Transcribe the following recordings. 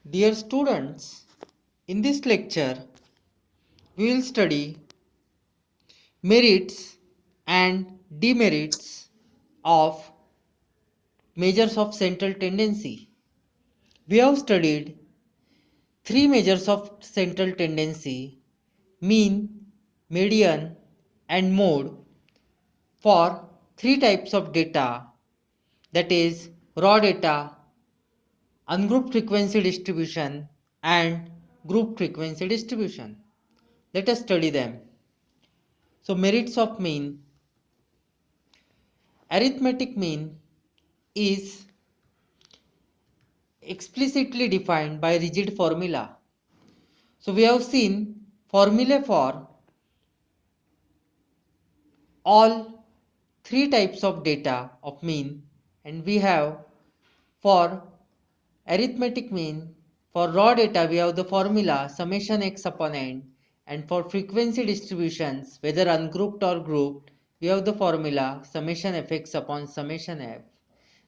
Dear students, in this lecture we will study merits and demerits of measures of central tendency. We have studied three measures of central tendency: mean, median and mode for three types of data, that is raw data, ungrouped frequency distribution and group frequency distribution. Let us study them. So merits of mean. Arithmetic mean is explicitly defined by rigid formula. So we have seen formula for all three types of data of mean, and we have for arithmetic mean, for raw data we have the formula summation x upon n, and for frequency distributions whether ungrouped or grouped we have the formula summation fx upon summation f.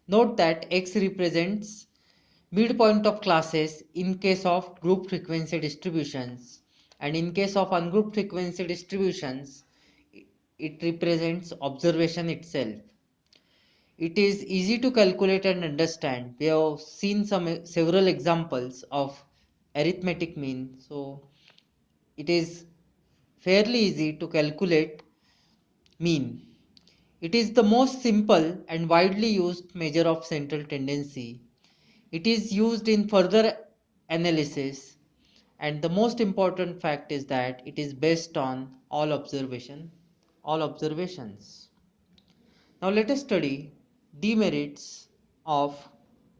Note that x represents midpoint of classes in case of group frequency distributions, and in case of ungrouped frequency distributions it represents observation itself. It is easy to calculate and understand. We have seen several examples of arithmetic mean, so it is fairly easy to calculate mean. It is the most simple and widely used measure of central tendency. It is used in further analysis, and the most important fact is that it is based on all observations. Now let us study demerits of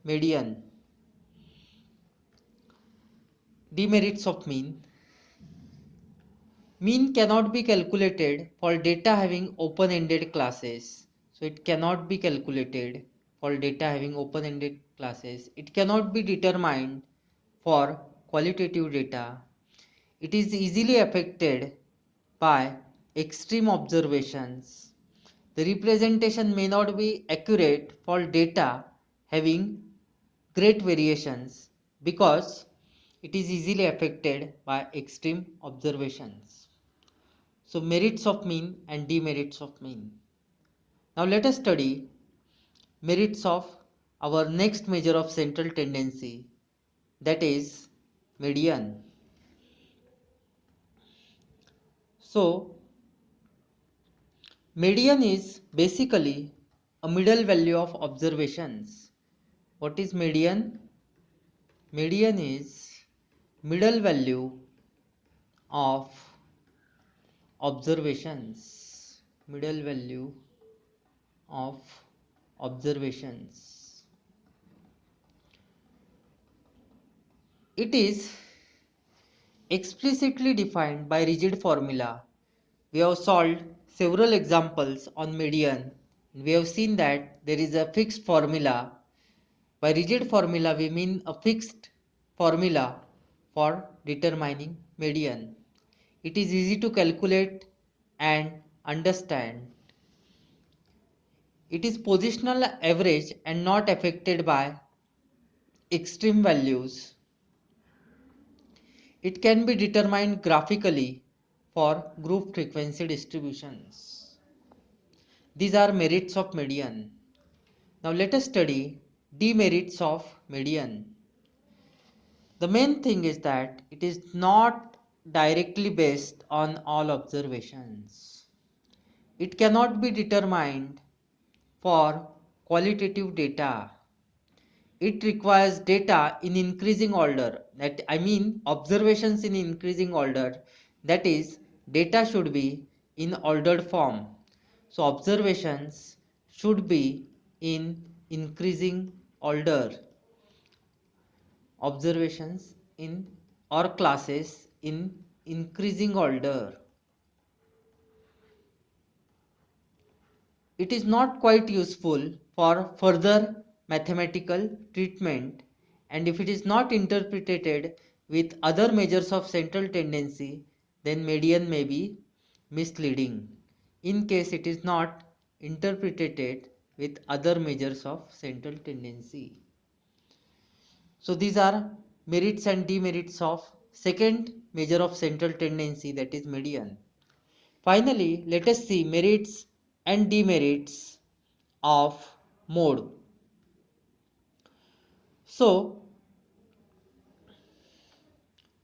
median. Demerits of mean. Mean cannot be calculated for data having open-ended classes. So it cannot be calculated for data having open-ended classes. It cannot be determined for qualitative data. It is easily affected by extreme observations. The representation may not be accurate for data having great variations because it is easily affected by extreme observations. So merits of mean and demerits of mean. Now let us study merits of our next measure of central tendency, that is median. So median is basically a middle value of observations. What is median? Median is middle value of observations. Middle value of observations. It is explicitly defined by rigid formula. We have solved several examples on median. We have seen that there is a fixed formula. By rigid formula we mean a fixed formula for determining median. It is easy to calculate and understand. It is positional average and not affected by extreme values. It can be determined graphically for group frequency distributions. These are merits of median. Now let us study demerits of median. The main thing is that it is not directly based on all observations. It cannot be determined for qualitative data. It requires data in increasing order, that I mean observations in increasing order, that is data should be in ordered form. So observations should be in increasing order. Observations in or classes in increasing order. It is not quite useful for further mathematical treatment, and if it is not interpreted with other measures of central tendency, then median may be misleading in case it is not interpreted with other measures of central tendency. So these are merits and demerits of second measure of central tendency, that is median. Finally, let us see merits and demerits of mode. So,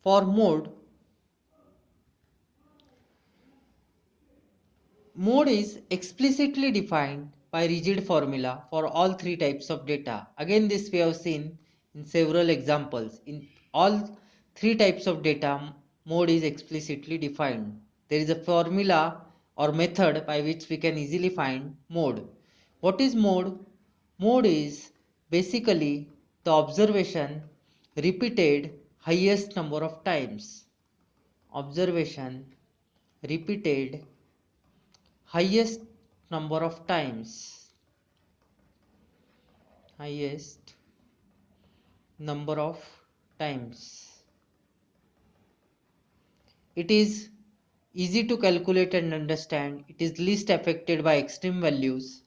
for mode, mode is explicitly defined by rigid formula for all three types of data. Again, this we have seen in several examples. In all three types of data, mode is explicitly defined. There is a formula or method by which we can easily find mode. What is mode? Mode is basically the observation repeated highest number of times. Observation repeated highest number of times. Highest number of times. It is easy to calculate and understand. It is least affected by extreme values.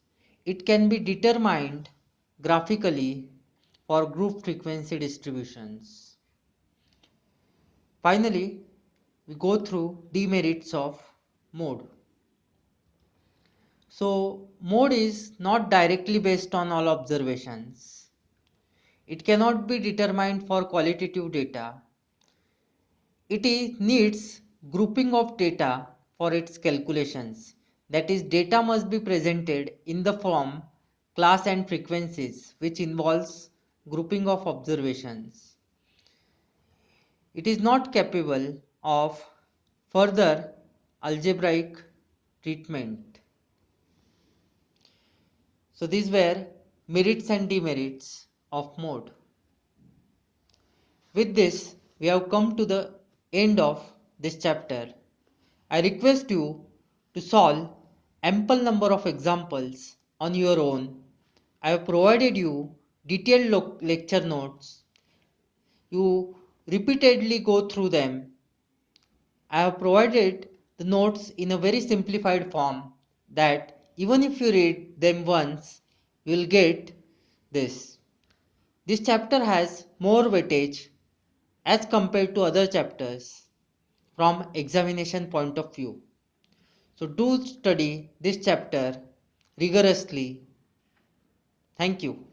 It can be determined graphically for group frequency distributions. Finally, we go through demerits of mode. So, mode is not directly based on all observations. It cannot be determined for qualitative data. It needs grouping of data for its calculations. That is, data must be presented in the form class and frequencies, which involves grouping of observations. It is not capable of further algebraic treatment. So these were merits and demerits of mode. With this, we have come to the end of this chapter. I request you to solve ample number of examples on your own. I have provided you detailed lecture notes. You repeatedly go through them. I have provided the notes in a very simplified form that even if you read them once, you will get this. This chapter has more weightage as compared to other chapters from examination point of view. So do study this chapter rigorously. Thank you.